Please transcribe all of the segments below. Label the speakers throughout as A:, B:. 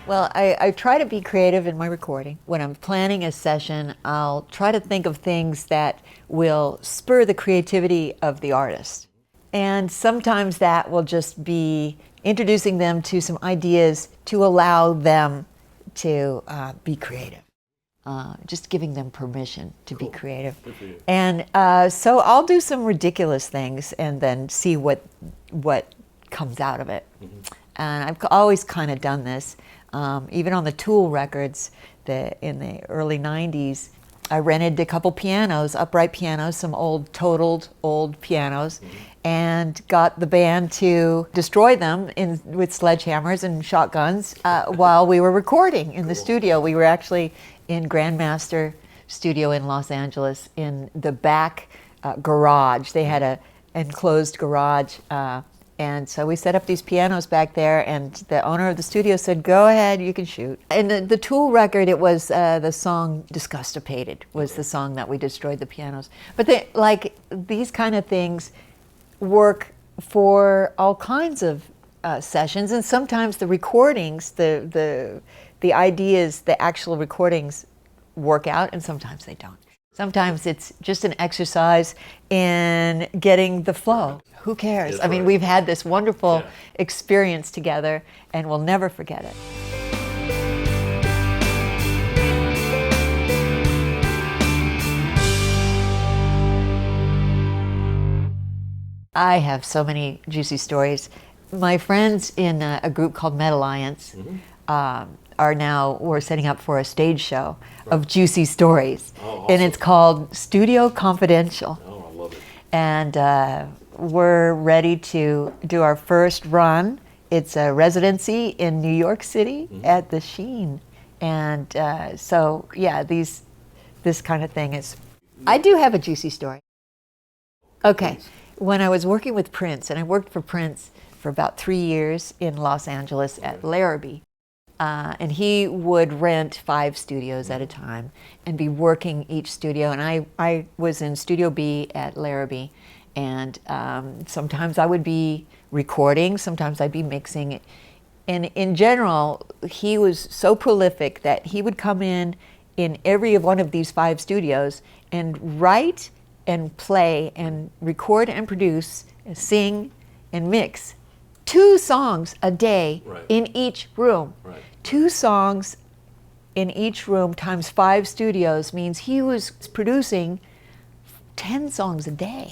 A: Well, I try to be creative in my recording. When I'm planning a session, I'll try to think of things that will spur the creativity of the artist. And sometimes that will just be introducing them to some ideas to allow them to be creative. Just giving them permission to be creative. And so I'll do some ridiculous things and then see what comes out of it. And I've always kind of done this. Even on the Tool records in the early 90s, I rented a couple pianos, upright pianos, some totaled old pianos, and got the band to destroy them with sledgehammers and shotguns while we were recording in the studio. We were actually in Grandmaster Studio in Los Angeles in the back garage. They had an enclosed garage. And so we set up these pianos back there, and the owner of the studio said, "Go ahead, you can shoot." And the Tool record, it was the song "Disgustipated" was the song that we destroyed the pianos. But these kind of things work for all kinds of sessions, and sometimes the recordings, the ideas, the actual recordings work out, and sometimes they don't. Sometimes it's just an exercise in getting the flow. Who cares? I mean, we've had this wonderful experience together, and we'll never forget it. I have so many juicy stories. My friends in a group called Met Alliance we're setting up for a stage show of juicy stories.
B: Oh, awesome.
A: And it's called Studio Confidential.
B: Oh, I love it.
A: And we're ready to do our first run. It's a residency in New York City at the Sheen. And this kind of thing is... I do have a juicy story. Okay. When I was working with Prince, and I worked for Prince for about 3 years in Los Angeles at Larrabee, and he would rent 5 studios at a time and be working each studio. And I was in Studio B at Larrabee, and sometimes I would be recording, sometimes I'd be mixing. And in general, he was so prolific that he would come in every one of these 5 studios and write and play and record and produce and sing and mix 2 songs a day in each room. 2 songs in each room times 5 studios means he was producing 10 songs a day.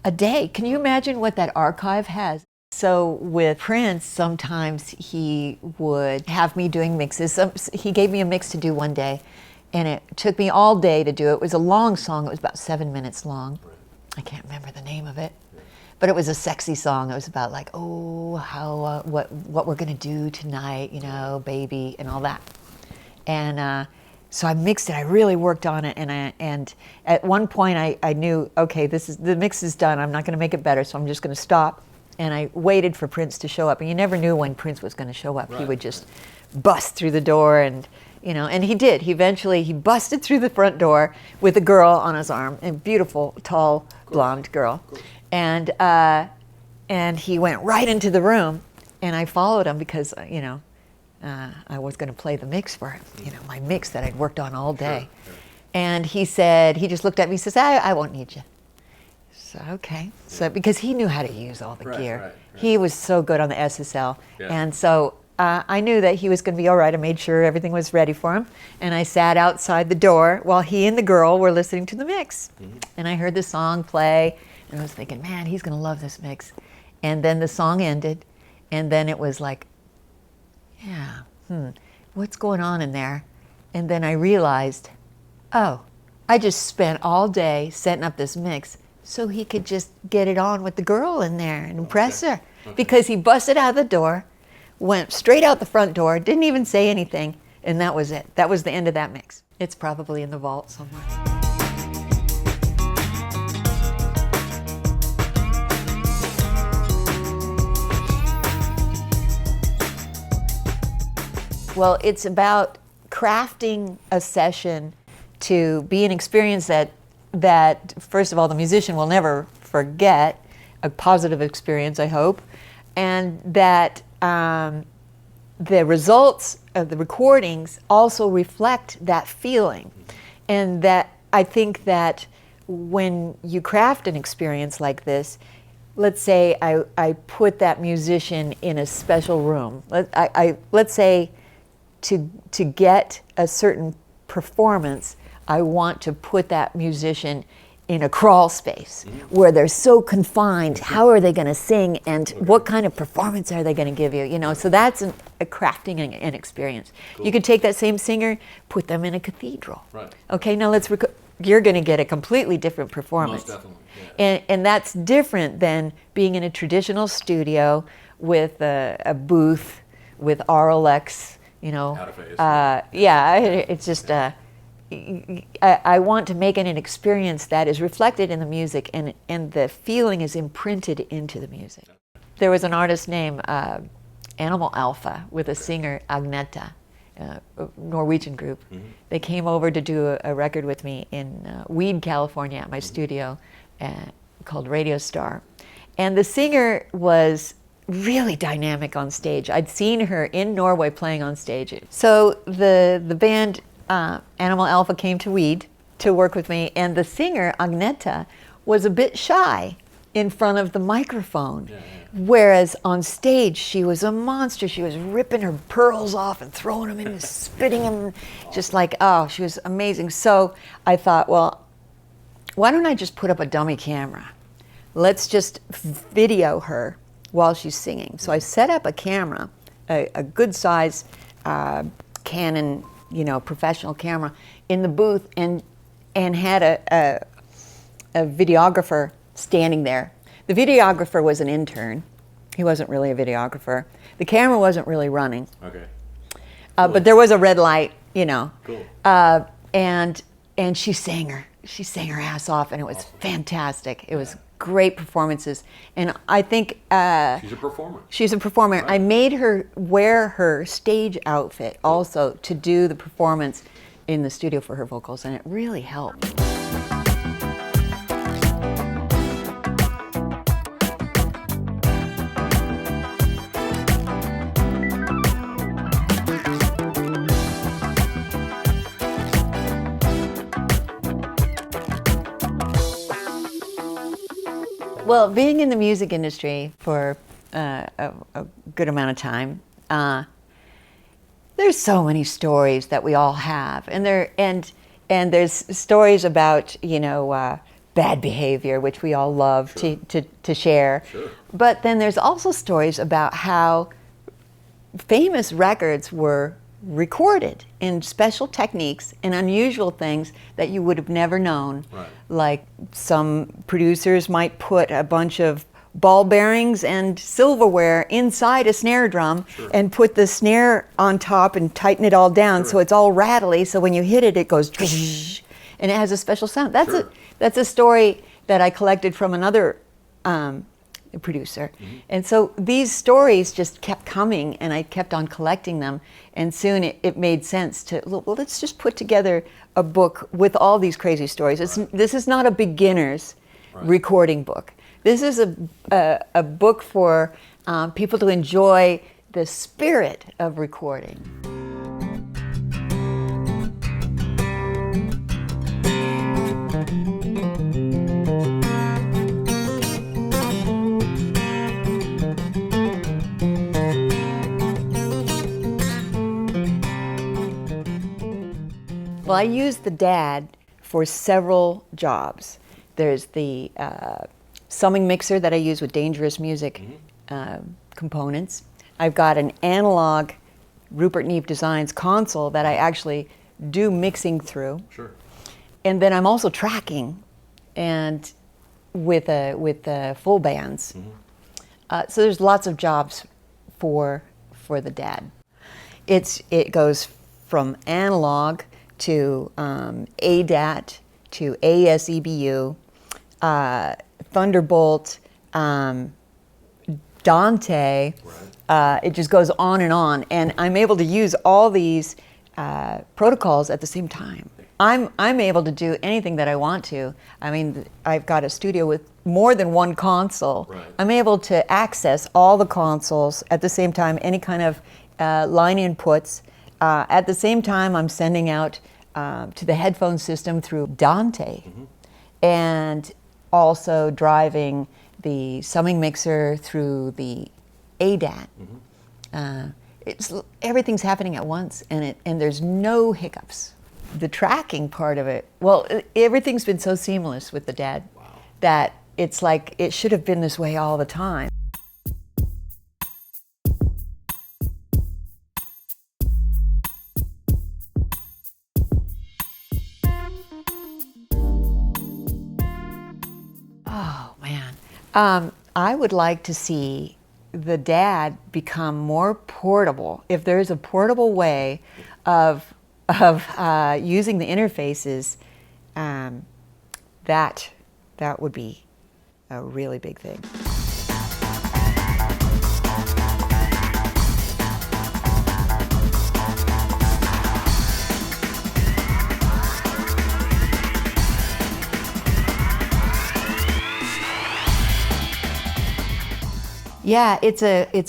A: A day. Can you imagine what that archive has? So with Prince, sometimes he would have me doing mixes. He gave me a mix to do one day, and it took me all day to do it. It was a long song. It was about 7 minutes long. I can't remember the name of it. But it was a sexy song. It was about like, what we're gonna do tonight, baby, and all that. And so I mixed it. I really worked on it, and at one point I knew, okay, the mix is done. I'm not gonna make it better, so I'm just gonna stop. And I waited for Prince to show up, and you never knew when Prince was gonna show up. He would just bust through the door, and he did. He busted through the front door with a girl on his arm, a beautiful, tall, blonde girl. And he went right into the room, and I followed him because, I was going to play the mix for him, my mix that I'd worked on all day. Sure. And he just looked at me and says, I won't need you. So, okay. So, because he knew how to use all the gear. Right. He was so good on the SSL. Yeah. And so I knew that he was going to be all right. I made sure everything was ready for him. And I sat outside the door while he and the girl were listening to the mix. And I heard the song play. And I was thinking, man, he's going to love this mix. And then the song ended, and then it was like, what's going on in there? And then I realized, I just spent all day setting up this mix so he could just get it on with the girl in there and impress her. Okay. Because he busted out of the door, went straight out the front door, didn't even say anything, and that was it. That was the end of that mix. It's probably in the vault somewhere. Well, it's about crafting a session to be an experience that first of all, the musician will never forget, a positive experience, I hope, and that the results of the recordings also reflect that feeling. And that I think that when you craft an experience like this, let's say I put that musician in a special room. Let's say to get a certain performance, I want to put that musician in a crawl space where they're so confined. How are they going to sing, and what kind of performance are they going to give you? You know, so that's a crafting an experience. Cool. You could take that same singer, put them in a cathedral. Right. Okay, now let's you're going to get a completely different performance. Most definitely. Yeah. And that's different than being in a traditional studio with a booth with RLX. You know, out of phase. Yeah, it's just. I want to make it an experience that is reflected in the music, and the feeling is imprinted into the music. There was an artist named Animal Alpha with a singer, Agneta, a Norwegian group. They came over to do a record with me in Weed, California, at my studio called Radio Star. And the singer was really dynamic on stage. I'd seen her in Norway playing on stage. So the band Animal Alpha came to Weed to work with me, and the singer, Agneta, was a bit shy in front of the microphone. Whereas on stage, she was a monster. She was ripping her pearls off and throwing them in, spitting them, just like, oh, she was amazing. So I thought, well, why don't I just put up a dummy camera? Let's just video her while she's singing. So I set up a camera, a good size Canon, professional camera in the booth, and had a videographer standing there. The videographer was an intern. He wasn't really a videographer. The camera wasn't really running. Okay. But there was a red light, Cool. And she sang her ass off, and it was fantastic. It was great performances, and I think she's a performer. She's a performer. Right. I made her wear her stage outfit also to do the performance in the studio for her vocals, and it really helped. Well, being in the music industry for a good amount of time, there's so many stories that we all have, and there's stories about bad behavior, which we all love to share. Sure. But then there's also stories about how famous records were recorded in special techniques and unusual things that you would have never known. Right. Like some producers might put a bunch of ball bearings and silverware inside a snare drum and put the snare on top and tighten it all down so it's all rattly, so when you hit it, it goes and it has a special sound. That's a story that I collected from another producer. And so these stories just kept coming, and I kept on collecting them, and soon it made sense to, well, let's just put together a book with all these crazy stories. This is not a beginner's recording book. This is a book for people to enjoy the spirit of recording. Well, I use the DAD for several jobs. There's the summing mixer that I use with Dangerous Music components. I've got an analog Rupert Neve Designs console that I actually do mixing through. Sure. And then I'm also tracking, and with full bands. So there's lots of jobs for the DAD. It goes from analog to ADAT, to ASEBU, Thunderbolt, Dante. It just goes on, and I'm able to use all these protocols at the same time. I'm able to do anything that I want to. I mean, I've got a studio with more than one console. I'm able to access all the consoles at the same time, any kind of line inputs. At the same time, I'm sending out to the headphone system through Dante, and also driving the summing mixer through the ADAT. Everything's happening at once, and there's no hiccups. The tracking part of it, well, everything's been so seamless with the DAD that it's like it should have been this way all the time. Oh man, I would like to see the DAD become more portable. If there's a portable way of using the interfaces, that would be a really big thing. Yeah, it's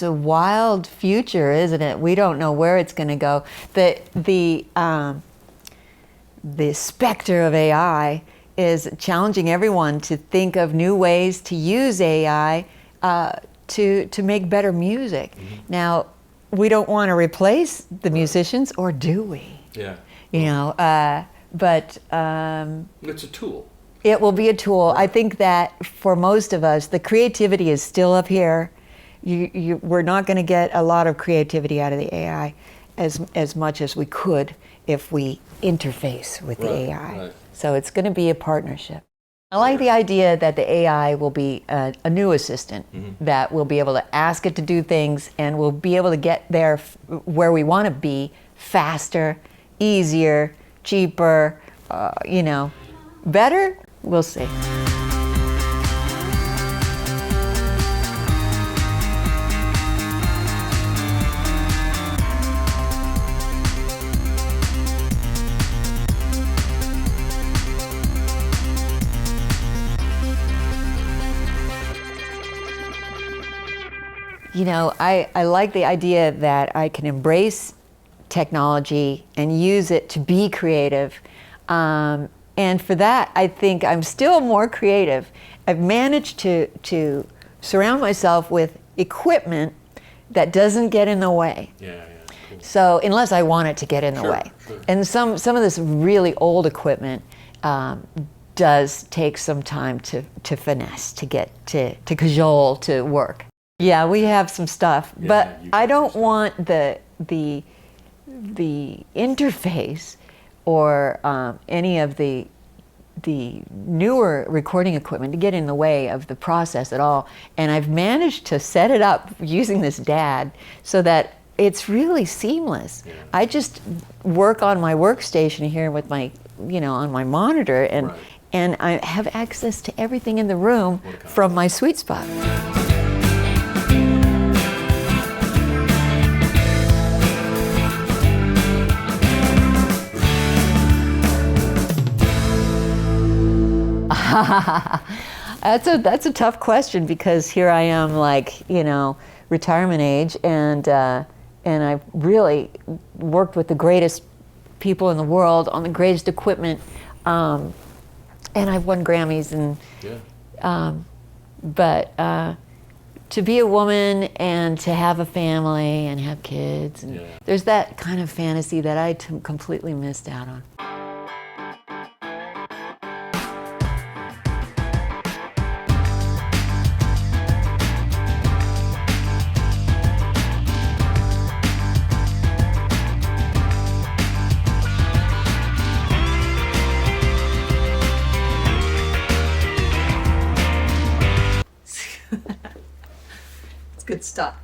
A: a wild future, isn't it? We don't know where it's going to go. The specter of AI is challenging everyone to think of new ways to use AI to make better music. Now, we don't want to replace the musicians, or do we?
B: Yeah.
A: You know, but
B: it's a tool.
A: It will be a tool. I think that for most of us, the creativity is still up here. We're not going to get a lot of creativity out of the AI as much as we could if we interface with the AI.
B: Right.
A: So it's going to be a partnership. I like the idea that the AI will be a new assistant that we'll be able to ask it to do things, and we'll be able to get there where we want to be faster, easier, cheaper, better. We'll see. You know, I like the idea that I can embrace technology and use it to be creative. And for that, I think I'm still more creative. I've managed to surround myself with equipment that doesn't get in the way.
B: Yeah, cool.
A: So unless I want it to get in the way.
B: Sure.
A: And some of this really old equipment does take some time to finesse, to get to cajole to work. Yeah, we have some stuff, but I don't want the interface or any of the newer recording equipment to get in the way of the process at all. And I've managed to set it up using this DAD so that it's really seamless. Yeah. I just work on my workstation here with my, on my monitor, and I have access to everything in the room from my sweet spot. That's a tough question, because here I am, retirement age, and I've really worked with the greatest people in the world on the greatest equipment, and I've won Grammys, but to be a woman and to have a family and have kids, and there's that kind of fantasy that I completely missed out on. It's good stuff.